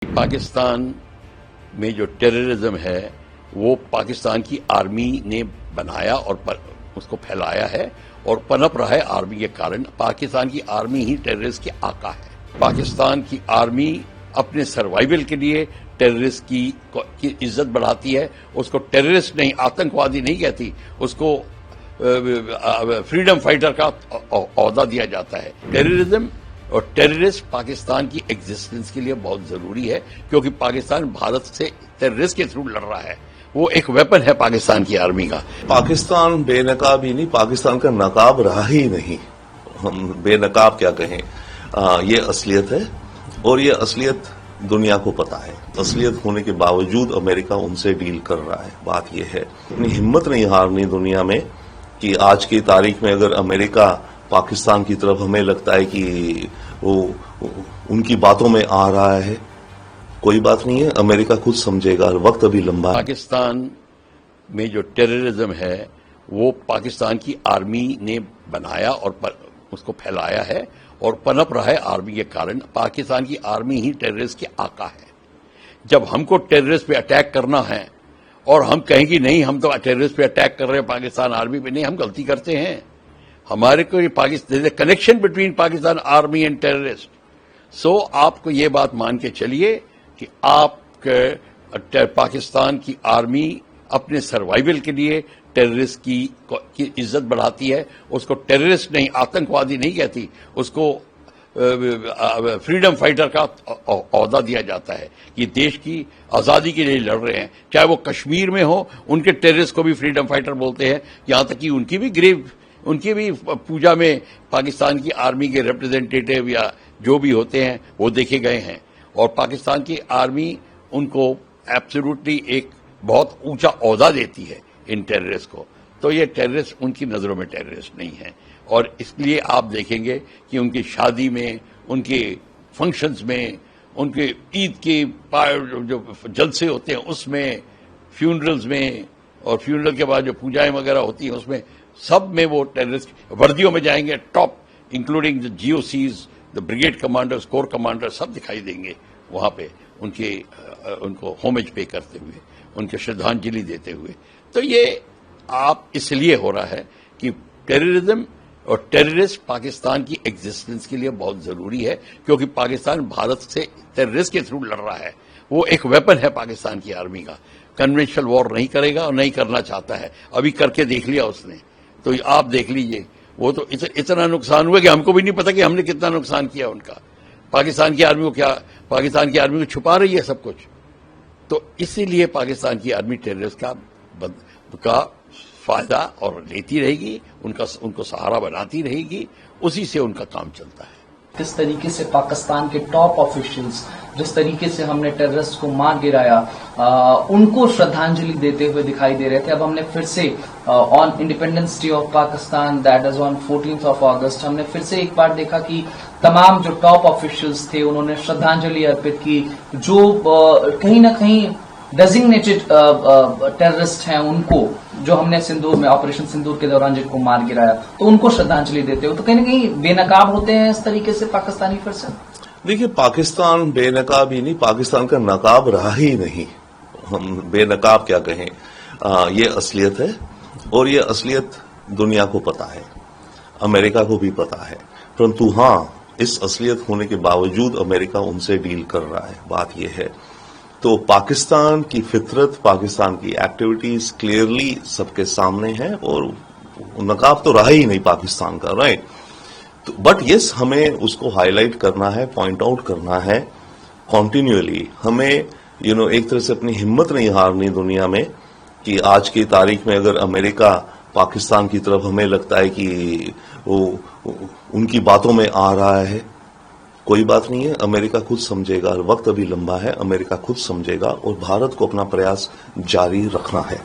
पाकिस्तान में जो टेररिज्म है वो पाकिस्तान की आर्मी ने बनाया और उसको फैलाया है और पनप रहा है आर्मी के कारण। पाकिस्तान की आर्मी ही टेररिस्ट की आका है। पाकिस्तान की आर्मी अपने सर्वाइवल के लिए टेररिस्ट की इज्जत बढ़ाती है। उसको टेररिस्ट नहीं, आतंकवादी नहीं कहती, उसको फ्रीडम फाइटर का ओहदा दिया जाता है। टेररिज्म और टेररिस्ट पाकिस्तान की एग्जिस्टेंस के लिए बहुत जरूरी है, क्योंकि पाकिस्तान भारत से टेररिस्ट के थ्रू लड़ रहा है। वो एक वेपन है पाकिस्तान की आर्मी का। पाकिस्तान बेनकाब ही नहीं, पाकिस्तान का नकाब रहा ही नहीं। हम बेनकाब क्या कहें, ये असलियत है और ये असलियत दुनिया को पता है। असलियत होने के बावजूद अमेरिका उनसे डील कर रहा है। बात यह है, अपनी हिम्मत नहीं हारनी दुनिया में कि आज की तारीख में अगर अमेरिका पाकिस्तान की तरफ हमें लगता है कि वो उनकी बातों में आ रहा है, कोई बात नहीं है, अमेरिका खुद समझेगा, वक्त अभी लंबा है। पाकिस्तान में जो टेररिज्म है वो पाकिस्तान की आर्मी ने बनाया और उसको फैलाया है और पनप रहा है आर्मी के कारण। पाकिस्तान की आर्मी ही टेररिस्ट की आका है। जब हमको टेररिस्ट पे अटैक करना है और हम कहें कि नहीं हम तो टेररिस्ट पे अटैक कर रहे हैं पाकिस्तान आर्मी पे, नहीं, हम गलती करते हैं। हमारे को ये Pakistan connection between Pakistan army and terrorist. So आपको ये बात मान के चलिए कि पाकिस्तान की आर्मी अपने सर्वाइवल के लिए टेररिस्ट की इज्जत बढ़ाती है। उसको टेररिस्ट नहीं, आतंकवादी नहीं कहती, उसको फ्रीडम फाइटर का ओहदा दिया जाता है कि देश की आजादी के लिए लड़ रहे हैं। चाहे वो कश्मीर में हो, उनके टेररिस्ट को भी फ्रीडम फाइटर बोलते हैं। यहां तक कि उनकी भी पूजा में पाकिस्तान की आर्मी के रिप्रेजेंटेटिव या जो भी होते हैं वो देखे गए हैं। और पाकिस्तान की आर्मी उनको एब्सोल्युटली एक बहुत ऊंचा ओहदा देती है इन टेररिस्ट को। तो ये टेररिस्ट उनकी नजरों में टेररिस्ट नहीं है। और इसलिए आप देखेंगे कि उनकी शादी में, उनके फंक्शंस में, उनके ईद के जो जलसे होते हैं उसमें, फ्यूनरल्स में, और फ्यूनरल के बाद जो पूजाएं वगैरह होती हैं उसमें, सब में वो टेररिस्ट वर्दियों में जाएंगे। Top including the GOCs, the brigade commanders, core commander, सब दिखाई देंगे वहां पे उनको होमेज पे करते हुए, उनके श्रद्धांजलि देते हुए। तो ये आप इसलिए हो रहा है कि टेररिज्म और टेररिस्ट पाकिस्तान की एग्जिस्टेंस के लिए बहुत जरूरी है, क्योंकि पाकिस्तान भारत से टेररिस्ट के थ्रू लड़ रहा है। वो एक वेपन है पाकिस्तान की आर्मी का। कन्वेंशनल वॉर नहीं करेगा और नहीं करना चाहता है। अभी करके देख लिया उसने, तो आप देख लीजिए, वो तो इतना नुकसान हुआ कि हमको भी नहीं पता कि हमने कितना नुकसान किया उनका। पाकिस्तान की आर्मी को छुपा रही है सब कुछ। तो इसीलिए पाकिस्तान की आर्मी टेररिस्ट का फायदा और लेती रहेगी, उनको सहारा बनाती रहेगी, उसी से उनका काम चलता है। किस तरीके से पाकिस्तान के टॉप ऑफिशियल्स, जिस तरीके से हमने टेररिस्ट को मार गिराया, उनको श्रद्धांजलि देते हुए दिखाई दे रहे थे। अब हमने फिर से on independence day of Pakistan, that is on 14 अगस्त, हमने फिर से एक बार देखा कि तमाम जो टॉप ऑफिशियल्स थे उन्होंने श्रद्धांजलि अर्पित की। जो कहीं ना कहीं डेजिग्नेटेड टेररिस्ट हैं, उनको, जो हमने सिंदूर में, ऑपरेशन सिंदूर के दौरान जिनको मार गिराया, तो उनको श्रद्धांजलि देते हो, तो कहीं ना कहीं बेनकाब होते हैं इस तरीके से पाकिस्तानी फिर से। देखिए, पाकिस्तान बेनकाब ही नहीं, पाकिस्तान का नकाब रहा ही नहीं। हम बेनकाब क्या कहें, ये असलियत है और ये असलियत दुनिया को पता है, अमेरिका को भी पता है। परंतु हाँ, इस असलियत होने के बावजूद अमेरिका उनसे डील कर रहा है। बात यह है, तो पाकिस्तान की फितरत, पाकिस्तान की एक्टिविटीज क्लियरली सबके सामने है और नकाब तो रहा ही नहीं पाकिस्तान का, राइट। तो बट यस, हमें उसको हाईलाइट करना है, पॉइंट आउट करना है कॉन्टिन्यूअली। हमें एक तरह से अपनी हिम्मत नहीं हारनी दुनिया में कि आज की तारीख में अगर अमेरिका पाकिस्तान की तरफ हमें लगता है कि वो उनकी बातों में आ रहा है, कोई बात नहीं है, अमेरिका खुद समझेगा, वक्त अभी लंबा है, अमेरिका खुद समझेगा और भारत को अपना प्रयास जारी रखना है।